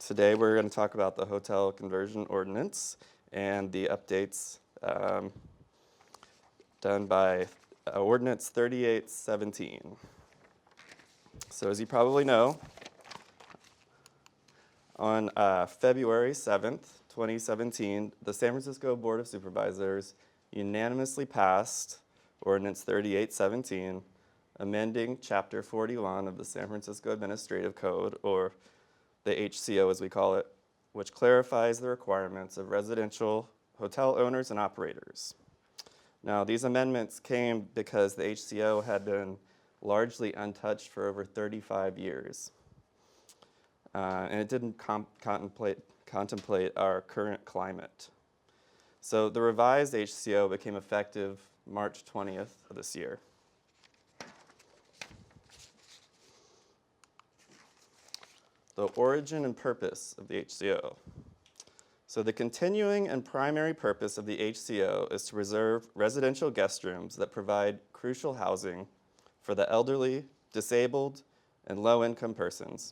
Today we're going to talk about the Hotel Conversion Ordinance and the updates done by Ordinance 3817. So as you probably know, on February 7th, 2017, the San Francisco Board of Supervisors unanimously passed Ordinance 3817, amending Chapter 41 of the San Francisco Administrative Code, or the HCO as we call it, which clarifies the requirements of residential hotel owners and operators. Now, these amendments came because the HCO had been largely untouched for over 35 years. And it didn't contemplate our current climate. So the revised HCO became effective March 20th of this year. The origin and purpose of the HCO. So the continuing and primary purpose of the HCO is to preserve residential guest rooms that provide crucial housing for the elderly, disabled, and low-income persons.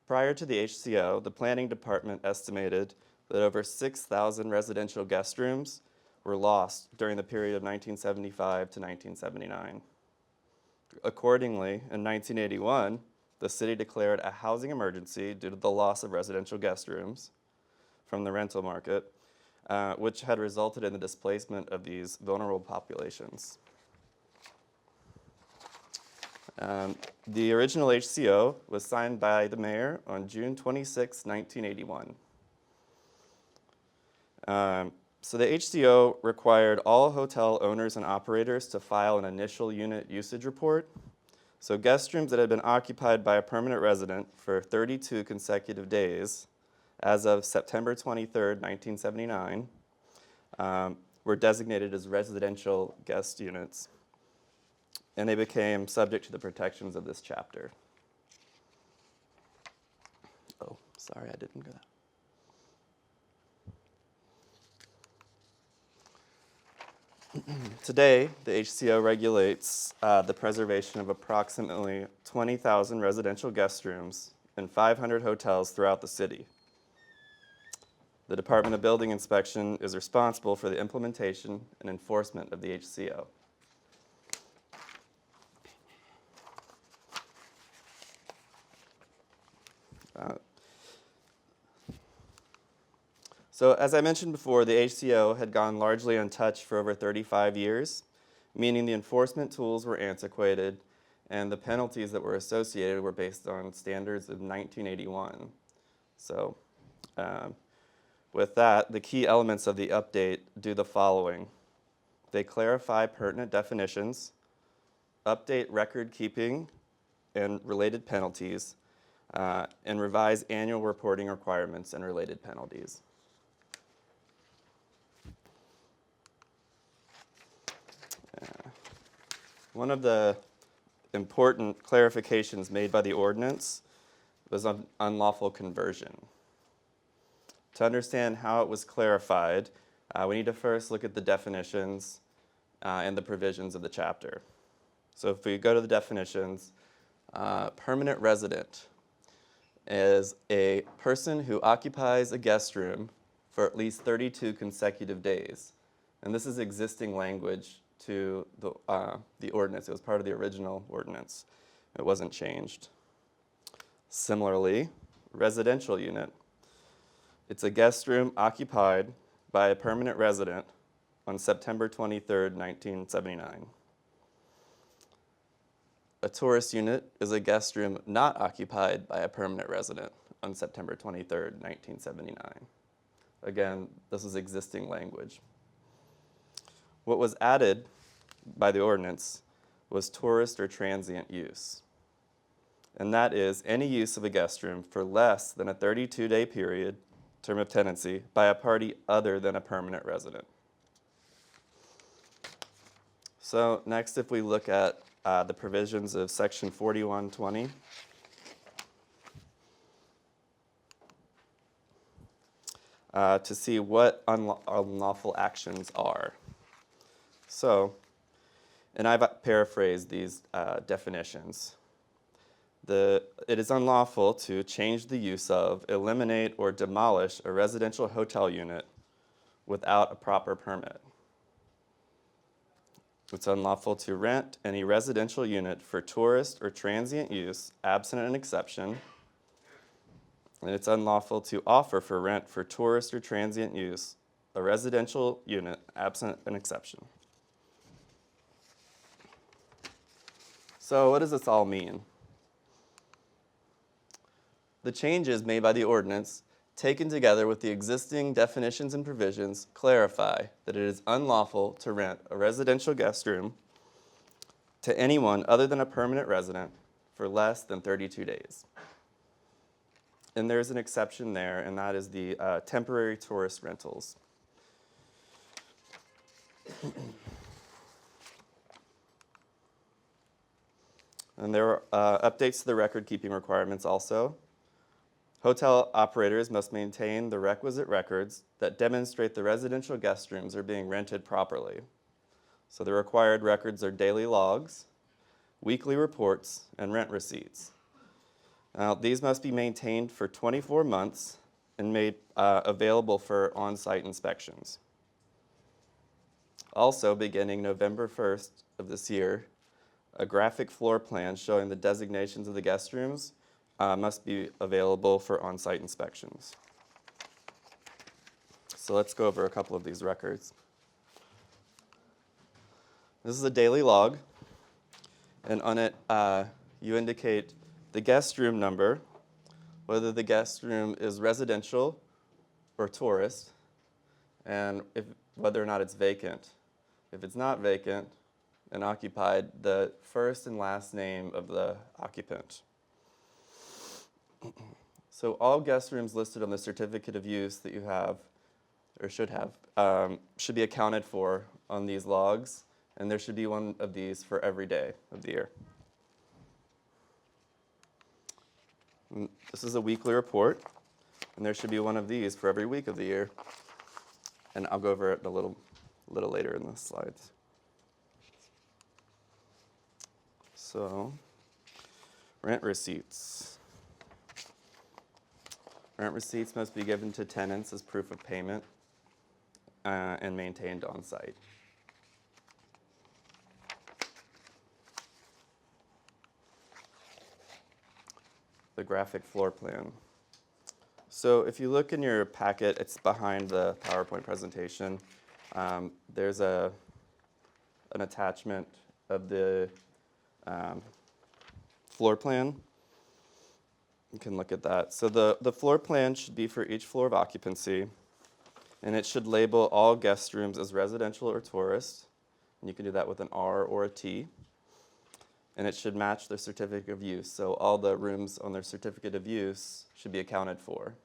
Prior to the HCO, the planning department estimated that over 6,000 residential guest rooms were lost during the period of 1975 to 1979. Accordingly, in 1981, the city declared a housing emergency due to the loss of residential guest rooms from the rental market, which had resulted in the displacement of these vulnerable populations. The original HCO was signed by the mayor on June 26, 1981. So the HCO required all hotel owners and operators to file an initial unit usage report. So guest rooms that had been occupied by a permanent resident for 32 consecutive days as of September 23rd, 1979, were designated as residential guest units, and they became subject to the protections of this chapter. Oh, sorry, I didn't go that. Today, the HCO regulates the preservation of approximately 20,000 residential guest rooms and 500 hotels throughout the city. The Department of Building Inspection is responsible for the implementation and enforcement of the HCO. So as I mentioned before, the HCO had gone largely untouched for over 35 years, meaning the enforcement tools were antiquated and the penalties that were associated were based on standards of 1981. So with that, the key elements of the update do the following. They clarify pertinent definitions, update record keeping and related penalties, and revise annual reporting requirements and related penalties. One of the important clarifications made by the ordinance was on unlawful conversion. To understand how it was clarified, we need to first look at the definitions and the provisions of the chapter. So if we go to the definitions, permanent resident is a person who occupies a guest room for at least 32 consecutive days. And this is existing language to the ordinance. It was part of the original ordinance. It wasn't changed. Similarly, residential unit. It's a guest room occupied by a permanent resident on September 23rd, 1979. A tourist unit is a guest room not occupied by a permanent resident on September 23rd, 1979. Again, this is existing language. What was added by the ordinance was tourist or transient use. And that is any use of a guest room for less than a 32-day period, term of tenancy, by a party other than a permanent resident. So next, if we look at the provisions of Section 4120, to see what unlawful actions are. So, and I've paraphrased these definitions. It is unlawful to change the use of, eliminate, or demolish a residential hotel unit without a proper permit. It's unlawful to rent any residential unit for tourist or transient use, absent an exception. And it's unlawful to offer for rent for tourist or transient use a residential unit, absent an exception. So what does this all mean? The changes made by the ordinance, taken together with the existing definitions and provisions, clarify that it is unlawful to rent a residential guest room to anyone other than a permanent resident for less than 32 days. And there's an exception there, and that is the temporary tourist rentals. And there are updates to the record-keeping requirements also. Hotel operators must maintain the requisite records that demonstrate the residential guest rooms are being rented properly. So the required records are daily logs, weekly reports, and rent receipts. Now, these must be maintained for 24 months and made available for on-site inspections. Also, beginning November 1st of this year, a graphic floor plan showing the designations of the guest rooms must be available for on-site inspections. So let's go over a couple of these records. This is a daily log, and on it you indicate the guest room number, whether the guest room is residential or tourist, and whether or not it's vacant. If it's not vacant and occupied, the first and last name of the occupant. So all guest rooms listed on the certificate of use that you have, or should have, should be accounted for on these logs, and there should be one of these for every day of the year. And this is a weekly report, and there should be one of these for every week of the year. And I'll go over it a little later in the slides. So, rent receipts. Rent receipts must be given to tenants as proof of payment and maintained on site. The graphic floor plan. So if you look in your packet, it's behind the PowerPoint presentation. There's an attachment of the floor plan. You can look at that. So the floor plan should be for each floor of occupancy, and it should label all guest rooms as residential or tourist. And you can do that with an R or a T. And it should match their certificate of use. So all the rooms on their certificate of use should be accounted for.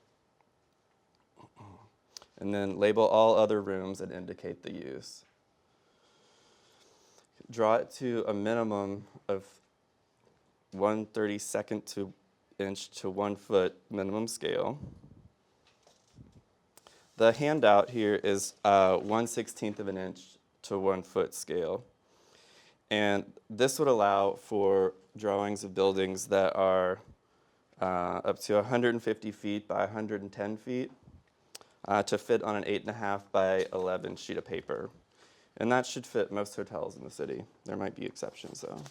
And then label all other rooms and indicate the use. Draw it to a minimum of 1/32 inch to 1 foot minimum scale. The handout here is 1/16 of an inch to 1 foot scale. And this would allow for drawings of buildings that are up to 150 feet by 110 feet to fit on an 8.5 by 11 sheet of paper. And that should fit most hotels in the city. There might be exceptions though.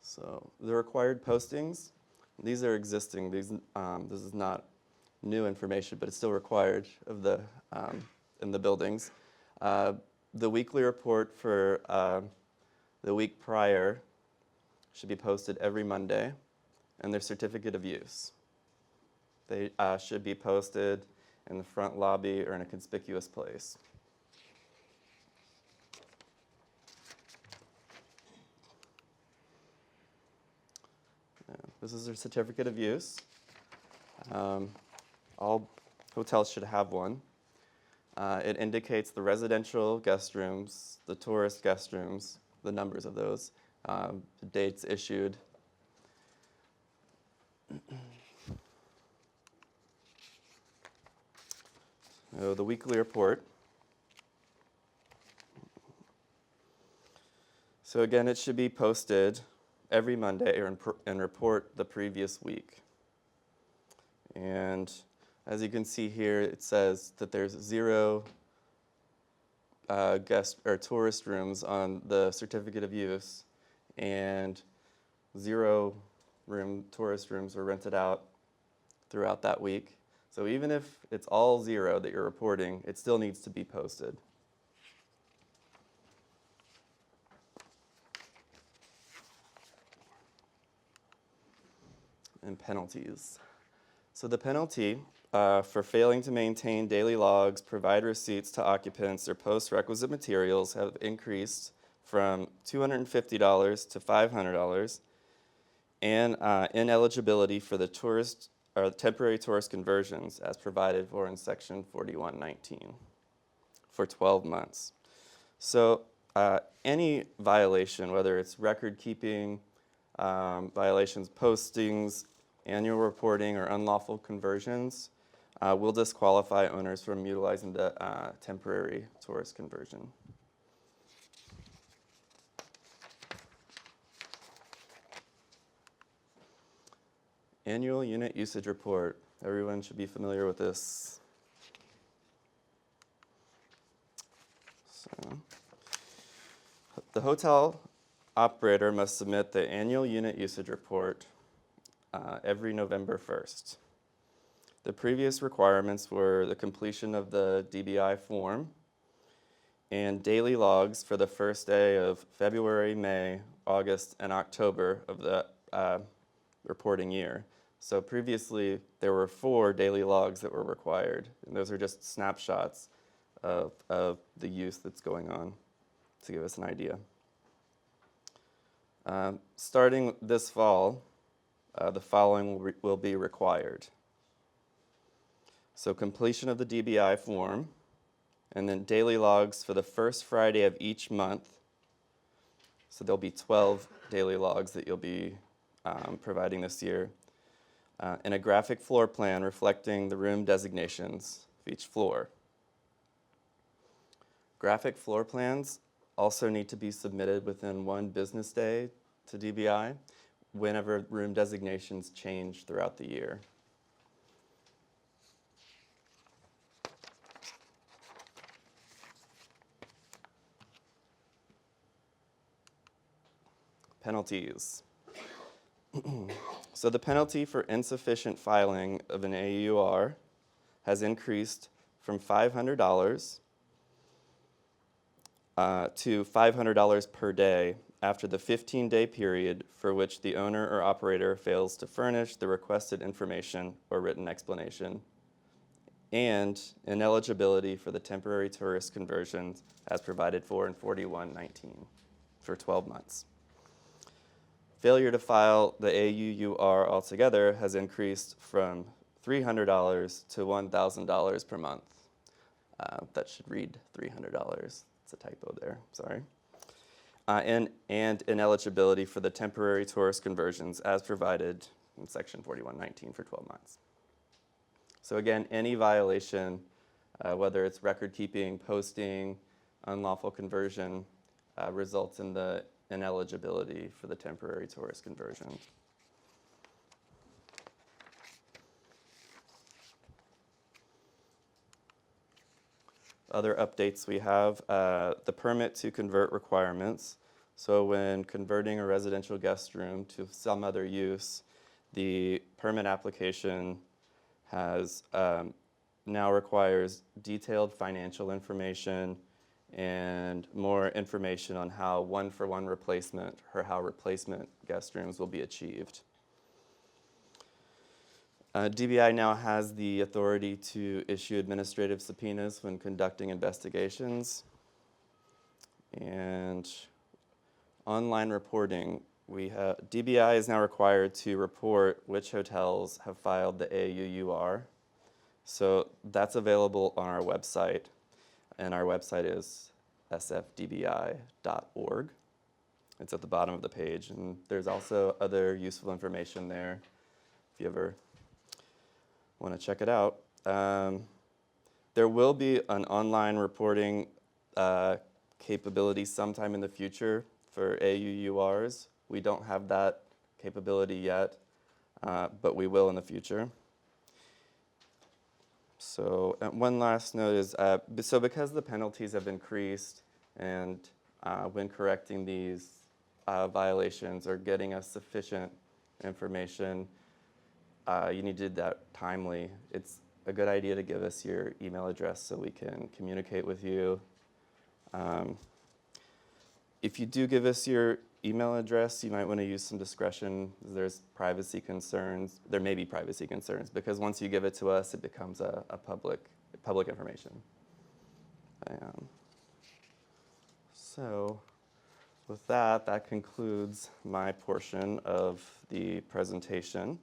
So the required postings, these are existing. This is not new information, but it's still required of the in the buildings. The weekly report for the week prior should be posted every Monday, and their certificate of use. They should be posted in the front lobby or in a conspicuous place. This is their certificate of use. All hotels should have one. It indicates the residential guest rooms, the tourist guest rooms, the numbers of those, the dates issued. So the weekly report. So again, it should be posted every Monday and report the previous week. And as you can see here, it says that there's 0 guest or tourist rooms on the certificate of use, and 0 tourist rooms were rented out throughout that week. So even if it's all 0 that you're reporting, it still needs to be posted. And penalties. So the penalty for failing to maintain daily logs, provide receipts to occupants, or post requisite materials have increased from $250 to $500, and ineligibility for the tourist or temporary tourist conversions as provided for in section 4119 for 12 months. So any violation, whether it's record keeping, violations, postings, annual reporting, or unlawful conversions, will disqualify owners from utilizing the temporary tourist conversion. Annual unit usage report. Everyone should be familiar with this. So, the hotel operator must submit the annual unit usage report every November 1st. The previous requirements were the completion of the DBI form and daily logs for the first day of February, May, August, and October of the reporting year. So previously, there were 4 daily logs that were required, and those are just snapshots of the use that's going on to give us an idea. Starting this fall, the following will be required. So completion of the DBI form, and then daily logs for the first Friday of each month. So there'll be 12 daily logs that you'll be providing this year. And a graphic floor plan reflecting the room designations of each floor. Graphic floor plans also need to be submitted within 1 business day to DBI whenever room designations change throughout the year. Penalties. So the penalty for insufficient filing of an AUR has increased from $500 to $500 per day after the 15-day period for which the owner or operator fails to furnish the requested information or written explanation, and ineligibility for the temporary tourist conversions as provided for in 4119 for 12 months. Failure to file the AUR altogether has increased from $300 to $1,000 per month. That should read $300. It's a typo there, sorry. And ineligibility for the temporary tourist conversions as provided in section 4119 for 12 months. So again, any violation, whether it's record keeping, posting, unlawful conversion, results in the ineligibility for the temporary tourist conversion. Other updates we have, the permit to convert requirements. So when converting a residential guest room to some other use, the permit application has now requires detailed financial information and more information on how one-for-one replacement or how replacement guest rooms will be achieved. DBI now has the authority to issue administrative subpoenas when conducting investigations. And online reporting, DBI is now required to report which hotels have filed the AUR. So that's available on our website, and our website is sfdbi.org. It's at the bottom of the page, and there's also other useful information there if you ever want to check it out. There will be an online reporting capability sometime in the future for AUURs. We don't have that capability yet, but we will in the future. So one last note is, so because the penalties have increased and when correcting these violations or getting us sufficient information, you need to do that timely. It's a good idea to give us your email address so we can communicate with you. If you do give us your email address, you might want to use some discretion. There's privacy concerns. There may be privacy concerns because once you give it to us, it becomes a public information. So with that, that concludes my portion of the presentation.